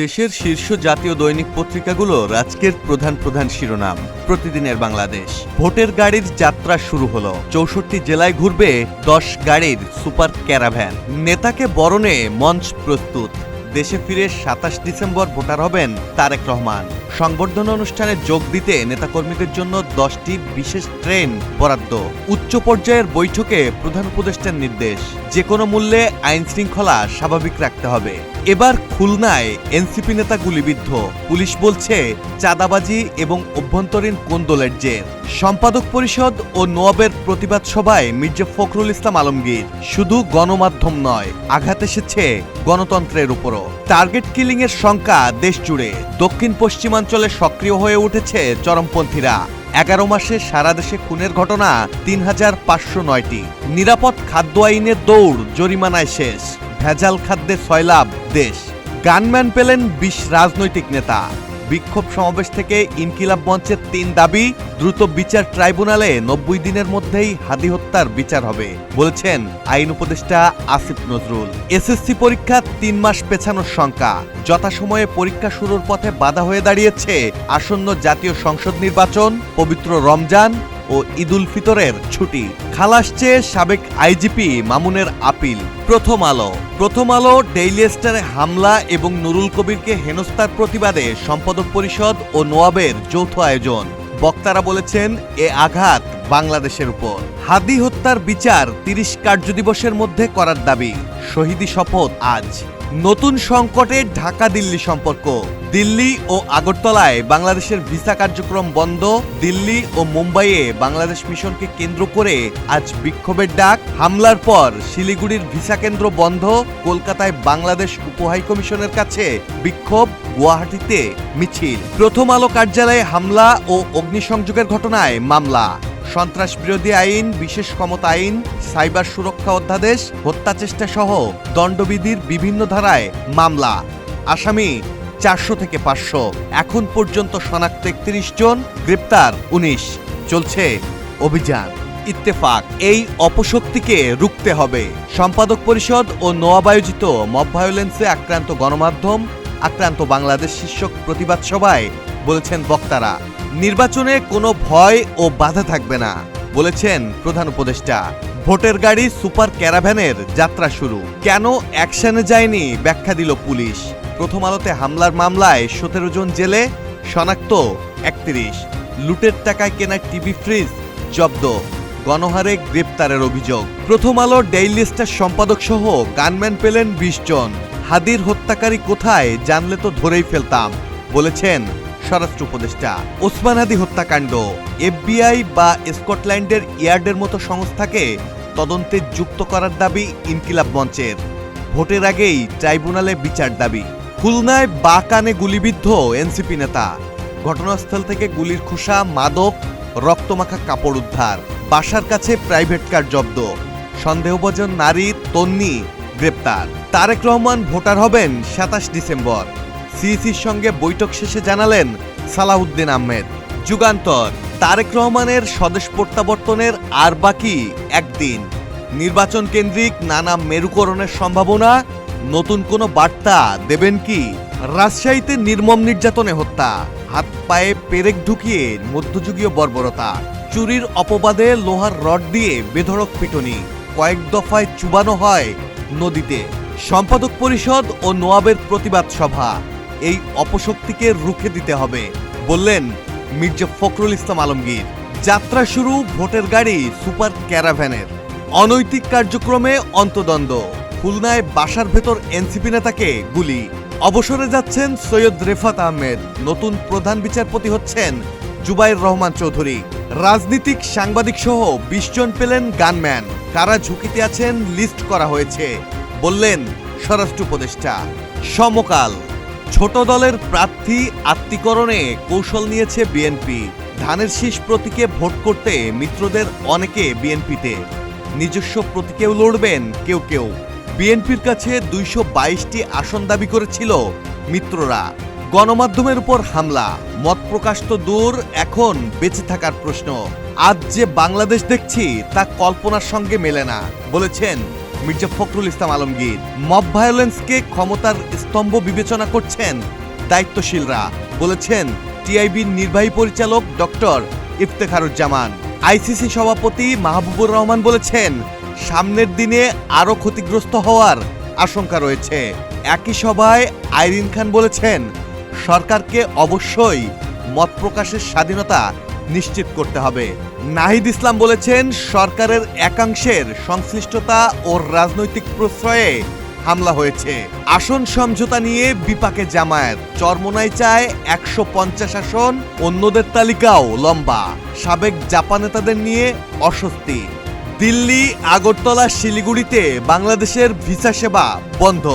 দেশের শীর্ষ জাতীয় দৈনিক পত্রিকাগুলোর আজকের প্রধান শিরোনাম। প্রতিদিনের বাংলাদেশ। ভোটের গাড়ির যাত্রা শুরু হলো। ৬৪ জেলায় ঘুরবে ১০ গাড়ির সুপার ক্যারাভ্যান। নেতাকে বরণে মঞ্চ প্রস্তুত। দেশে ফিরে ২৭ ডিসেম্বর ভোটার হবেন তারেক রহমান। সংবর্ধনা অনুষ্ঠানে যোগ দিতে নেতাকর্মীদের জন্য ১০টি বিশেষ ট্রেন বরাদ্দ। উচ্চ পর্যায়ের বৈঠকে প্রধান উপদেষ্টার নির্দেশ, যে কোনো মূল্যে আইন শৃঙ্খলা স্বাভাবিক রাখতে হবে। এবার খুলনায় এনসিপি নেতা গুলিবিদ্ধ। পুলিশ বলছে চাঁদাবাজি এবং অভ্যন্তরীণ কোন্দলের জের। সম্পাদক পরিষদ ও নোয়াবের প্রতিবাদ সভায় মির্জা ফখরুল ইসলাম আলমগীর, শুধু গণমাধ্যম নয়, আঘাত এসেছে গণতন্ত্রের উপরও। টার্গেট কিলিং এর শঙ্কা দেশ জুড়ে। দক্ষিণ পশ্চিমাঞ্চলে সক্রিয় হয়ে উঠেছে চরমপন্থীরা। ১১ মাসে সারা দেশে খুনের ঘটনা ৩৫০৯টি। নিরাপদ খাদ্য আইনের দৌড় জরিমানায় শেষ। ভেজাল খাদ্যে সয়লাভ দেশ। গানম্যান পেলেন ২০ রাজনৈতিক নেতা। বিক্ষোভ সমাবেশ থেকে ইনকিলাব মঞ্চের ৩ দাবি, দ্রুত বিচার ট্রাইব্যুনালে ৯০ দিনের মধ্যেই হাদি হত্যার বিচার হবে, বলেছেন আইন উপদেষ্টা আসিফ নজরুল। এসএসসি পরীক্ষা ৩ মাস পেছানোর শঙ্কা। যথাসময়ে পরীক্ষা শুরুর পথে বাধা হয়ে দাঁড়িয়েছে আসন্ন জাতীয় সংসদ নির্বাচন, পবিত্র রমজান ও ঈদুল ফিতরের ছুটি। খালাস চেয়ে সাবেক আইজিপি মামুনের আপিল। প্রথম আলো ডেইলি স্টারে হামলা এবং নুরুল কবিরকে হেনস্থার প্রতিবাদে সম্পাদক পরিষদ ও নোয়াবের যৌথ আয়োজন। বক্তারা বলেছেন, এ আঘাত বাংলাদেশের উপর। হাদি হত্যার বিচার ৩০ কার্যদিবসের মধ্যে করার দাবি। শহীদি শপথ আজ। নতুন সংকটে ঢাকা দিল্লি সম্পর্ক। দিল্লি ও আগরতলায় বাংলাদেশের ভিসা কার্যক্রম বন্ধ। দিল্লি ও মুম্বাইয়ে বাংলাদেশ মিশনকে কেন্দ্র করে আজ বিক্ষোভের ডাক। হামলার পর শিলিগুড়ির ভিসা কেন্দ্র বন্ধ। কলকাতায় বাংলাদেশ উপহাইকমিশনের কাছে বিক্ষোভ। গুয়াহাটিতে মিছিল। প্রথম আলো কার্যালয়ে হামলা ও অগ্নিসংযোগের ঘটনায় মামলা। সন্ত্রাস বিরোধী আইন, বিশেষ ক্ষমতা আইন, সাইবার সুরক্ষা অধ্যাদেশ, হত্যা চেষ্টা সহ দণ্ডবিধির বিভিন্ন ধারায় মামলা। আসামি ৪০০ থেকে ৫০০। এখন পর্যন্ত শনাক্ত ৩১ জন, গ্রেপ্তার ১৯। চলছে অভিযান। ইত্তেফাক। এই অপশক্তিকে রুখতে হবে। সম্পাদক পরিষদ ও নোয়াব আয়োজিত মব ভায়োলেন্সে আক্রান্ত গণমাধ্যম, আক্রান্ত বাংলাদেশ শীর্ষক প্রতিবাদ সভায় বলেছেন বক্তারা, নির্বাচনে কোনো ভয় ও বাধা থাকবে না, বলেছেন প্রধান উপদেষ্টা। ভোটের গাড়ি সুপার ক্যারাভ্যানের যাত্রা শুরু। কেন অ্যাকশনে যায়নি ব্যাখ্যা দিল পুলিশ। প্রথম আলোতে হামলার মামলায় ১৭ জন জেলে, শনাক্ত ৩১। লুটের টাকায় কেনা টিভি ফ্রিজ জব্দ। গণহারে গ্রেপ্তারের অভিযোগ। প্রথম আলো ডেইলি স্টার সম্পাদক সহ গানম্যান পেলেন ২০ জন। হাদির হত্যাকারী কোথায় জানলে তো ধরেই ফেলতাম, বলেছেন স্বরাষ্ট্র উপদেষ্টা। ওসমান হাদি হত্যাকাণ্ড। এফবিআই বা স্কটল্যান্ডের ইয়ার্ডের মতো সংস্থাকে তদন্তে যুক্ত করার দাবি ইনকিলাব মঞ্চের। ভোটের আগেই ট্রাইব্যুনালে বিচার দাবি। খুলনায় বা কানে গুলিবিদ্ধ এনসিপি নেতা। ঘটনাস্থল থেকে গুলির খোসা, মাদক, রক্তমাখা কাপড় উদ্ধার। বাসার কাছে প্রাইভেট কার জব্দ। সন্দেহভাজন নারী তন্নি গ্রেপ্তার। তারেক রহমান ভোটার হবেন ২৭ ডিসেম্বর। সিইসির সঙ্গে বৈঠক শেষে জানালেন সালাউদ্দিন আহমেদ। যুগান্তর। তারেক রহমানের স্বদেশ প্রত্যাবর্তনের আর বাকি একদিন। নির্বাচন কেন্দ্রিক নানা মেরুকরণের সম্ভাবনা। নতুন কোনো বার্তা দেবেন কি? রাজশাহীতে নির্মম নির্যাতনে হত্যা। হাত পায়ে পেরেক ঢুকিয়ে মধ্যযুগীয় বর্বরতা। চুরির অপবাদে লোহার রড দিয়ে বেধড়ক পিটুনি। কয়েক দফায় চুবানো হয় নদীতে। সম্পাদক পরিষদ ও নোয়াবের প্রতিবাদ সভা। এই অপশক্তিকে রুখে দিতে হবে, বললেন মির্জা ফখরুল ইসলাম আলমগীর। যাত্রা শুরু ভোটের গাড়ি সুপার ক্যারাভ্যানের। অনৈতিক কার্যক্রমে অন্তদ্বন্দ্ব। খুলনায় বাসার ভেতর এনসিপি নেতাকে গুলি। অবসরে যাচ্ছেন সৈয়দ রেফাত আহমেদ। নতুন প্রধান বিচারপতি হচ্ছেন জুবাইর রহমান চৌধুরী। রাজনীতিক, সাংবাদিক সহ ২০ জন পেলেন গানম্যান। কারা ঝুঁকিতে আছেন লিস্ট করা হয়েছে, বললেন স্বরাষ্ট্র উপদেষ্টা। সমকাল। ছোট দলের প্রার্থী আত্মীকরণে কৌশল নিয়েছে বিএনপি। ধানের শীষ প্রতীকে ভোট করতে মিত্রদের অনেকে বিএনপিতে। নিজস্ব প্রতীকেও লড়বেন কেউ কেউ। বিএনপির কাছে ২২২টি আসন দাবি করেছিল মিত্ররা। গণমাধ্যমের উপর হামলা। মত প্রকাশ তো দূর, এখন বেঁচে থাকার প্রশ্ন। আজ যে বাংলাদেশ দেখছি তা কল্পনার সঙ্গে মেলে না, বলেছেন মির্জা ফখরুল ইসলাম আলমগীর। মব ভায়োলেন্সকে ক্ষমতার স্তম্ভ বিবেচনা করছেন দায়িত্বশীলরা, বলেছেন টিআইবির নির্বাহী পরিচালক ডক্টর ইফতেখারুজ্জামান। আইসিসি সভাপতি মাহবুবুর রহমান বলেছেন সামনের দিনে আরও ক্ষতিগ্রস্ত হওয়ার আশঙ্কা রয়েছে। একই সভায় আইরিন খান বলেছেন সরকারকে অবশ্যই মত প্রকাশের স্বাধীনতা নিশ্চিত করতে হবে। নাহিদ ইসলাম বলেছেন সরকারের একাংশের সংশ্লিষ্টতা ও রাজনৈতিক প্রশ্রয়ে হামলা হয়েছে। আসন সমঝোতা নিয়ে বিপাকে জামায়াত, চরমোনাই চায় 150 আসন, অন্যদের তালিকাও লম্বা। সাবেক জাপা নেতাদের নিয়ে অস্বস্তি। দিল্লি, আগরতলা, শিলিগুড়িতে বাংলাদেশের ভিসা সেবা বন্ধ।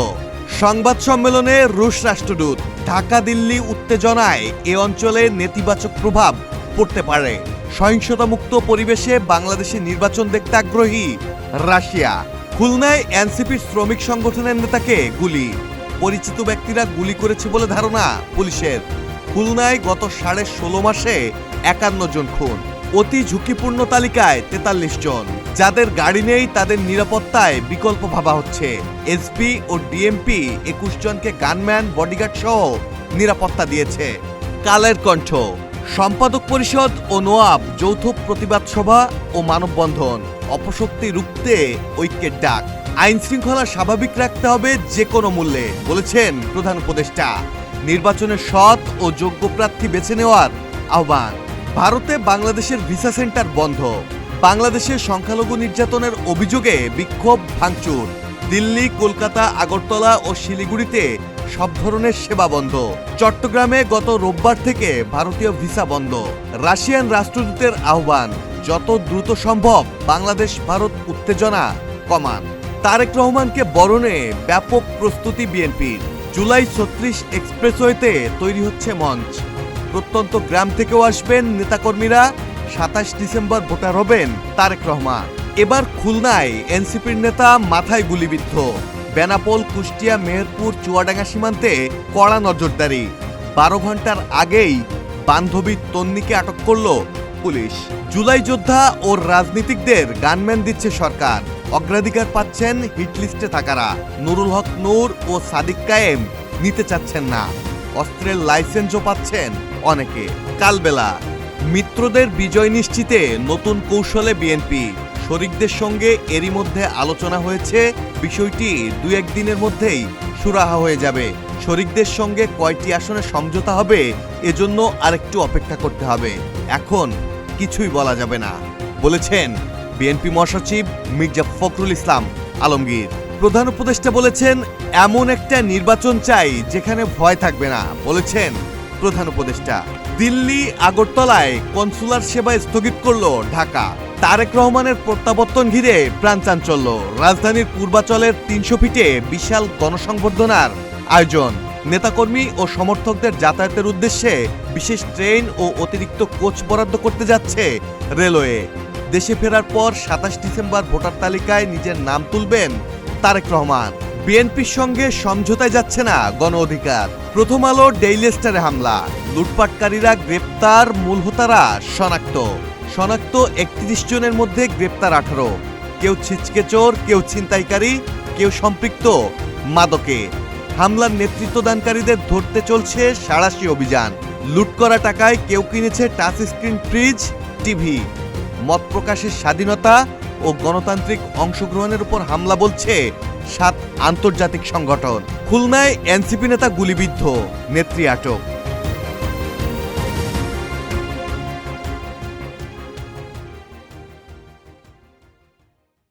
সংবাদ সম্মেলনে রুশ রাষ্ট্রদূত, ঢাকা দিল্লি উত্তেজনায় এ অঞ্চলে নেতিবাচক প্রভাব পড়তে পারে। সহিংসতামুক্ত পরিবেশে বাংলাদেশে নির্বাচন দেখতে আগ্রহী রাশিয়া। খুলনায় এনসিপির শ্রমিক সংগঠনের নেতাকে গুলি, পরিচিত ব্যক্তিরা গুলি করেছে বলে ধারণা পুলিশের। খুলনায় গত 16.5 মাসে 51 জন খুন। অতি ঝুঁকিপূর্ণ তালিকায় 43 জন। যাদের গাড়ি নেই তাদের নিরাপত্তায় বিকল্প ভাবা হচ্ছে। এসপি ও ডিএমপি 21 জনকে গানম্যান, বডিগার্ড সহ নিরাপত্তা দিয়েছে। কালের কণ্ঠ, সম্পাদক পরিষদ ও নোয়াব যৌথ প্রতিবাদ সভা ও মানববন্ধন। অপশক্তি রুখতে ঐক্যের ডাক। আইন শৃঙ্খলা স্বাভাবিক রাখতে হবে যে কোনো মূল্যে, বলেছেন প্রধান উপদেষ্টা। নির্বাচনে সৎ ও যোগ্য প্রার্থী বেছে নেওয়ার আহ্বান। ভারতে বাংলাদেশের ভিসা সেন্টার বন্ধ। বাংলাদেশে সংখ্যালঘু নির্যাতনের অভিযোগে বিক্ষোভ, ভাঙচুর। দিল্লি, কলকাতা, আগরতলা ও শিলিগুড়িতে সব ধরনের সেবা বন্ধ। চট্টগ্রামে গত রোববার থেকে ভারতীয় ভিসা বন্ধ। রাশিয়ান রাষ্ট্রদূতের আহ্বান, যত দ্রুত সম্ভব বাংলাদেশ ভারত উত্তেজনা কমান। তারেক রহমানকে বরণে ব্যাপক প্রস্তুতি বিএনপির। জুলাই 36 এক্সপ্রেসওয়েতে তৈরি হচ্ছে মঞ্চ। প্রত্যন্ত গ্রাম থেকেও আসবেন নেতাকর্মীরা। 27 ডিসেম্বর ভোটার হবেন তারেক রহমান। এবার খুলনায় এনসিপির নেতা মাথায় গুলিবিদ্ধ। বেনাপোল, কুষ্টিয়া, মেহেরপুর, চুয়াডাঙ্গা সীমান্তে কড়া নজরদারি। 12 ঘন্টার আগেই বান্ধবী তন্নিকে আটক করল পুলিশ। জুলাই যোদ্ধা ও রাজনীতিকদের গানম্যান দিচ্ছে সরকার। অগ্রাধিকার পাচ্ছেন হিটলিস্টে থাকারা। নুরুল হক নূর ও সাদিক কায়েম নিতে চাচ্ছেন না। অস্ত্রের লাইসেন্সও পাচ্ছেন অনেকে। কালবেলা, মিত্রদের বিজয় নিশ্চিতে নতুন কৌশলে বিএনপি। শরিকদের সঙ্গে এরই মধ্যে আলোচনা হয়েছে, বিষয়টি 2-1 দিনের মধ্যেই সুরাহা হয়ে যাবে। শরিকদের সঙ্গে কয়টি আসনে সমঝোতা হবে এজন্য আরেকটু অপেক্ষা করতে হবে। এখন কিছুই বলা যাবে না, বলেছেন বিএনপি মহাসচিব মির্জা ফখরুল ইসলাম আলমগীর। প্রধান উপদেষ্টা বলেছেন এমন একটা নির্বাচন চাই যেখানে ভয় থাকবে না, বলেছেন প্রধান উপদেষ্টা। দিল্লি, আগরতলায় কনসুলার সেবা স্থগিত করল ঢাকা। তারেক রহমানের প্রত্যাবর্তন ঘিরে প্রাণচাঞ্চল্য। রাজধানীর পূর্বাচলের 300 ফিটে বিশাল গণসংবর্ধনার আয়োজন। নেতাকর্মী ও সমর্থকদের যাতায়াতের উদ্দেশ্যে বিশেষ ট্রেন ও অতিরিক্ত কোচ বরাদ্দ করতে যাচ্ছে রেলওয়ে। দেশে ফেরার পর 27 ডিসেম্বর ভোটার তালিকায় নিজের নাম তুলবেন তারেক রহমান। বিএনপির সঙ্গে সমঝোতায় যাচ্ছে না গণ অধিকার। প্রথম আলো, ডেইলি স্টারে হামলা। লুটপাটকারীরা গ্রেপ্তার, মূল হোতারা শনাক্ত। 31 জনের মধ্যে গ্রেপ্তার 18। কেউ ছিচকে চোর, কেউ ছিনতাইকারী, কেউ সম্পৃক্ত মাদকে। হামলার নেতৃত্বদানকারীদের ধরতে চলছে সাঁড়াশি অভিযান। লুট করা টাকায় কেউ কিনেছে টাচ স্ক্রিন ফ্রিজ, টিভি। মত প্রকাশের স্বাধীনতা ও গণতান্ত্রিক অংশগ্রহণের উপর হামলা, বলছে 7 আন্তর্জাতিক সংগঠন। খুলনায় এনসিপি নেতা গুলিবিদ্ধ, নেত্রী আটক।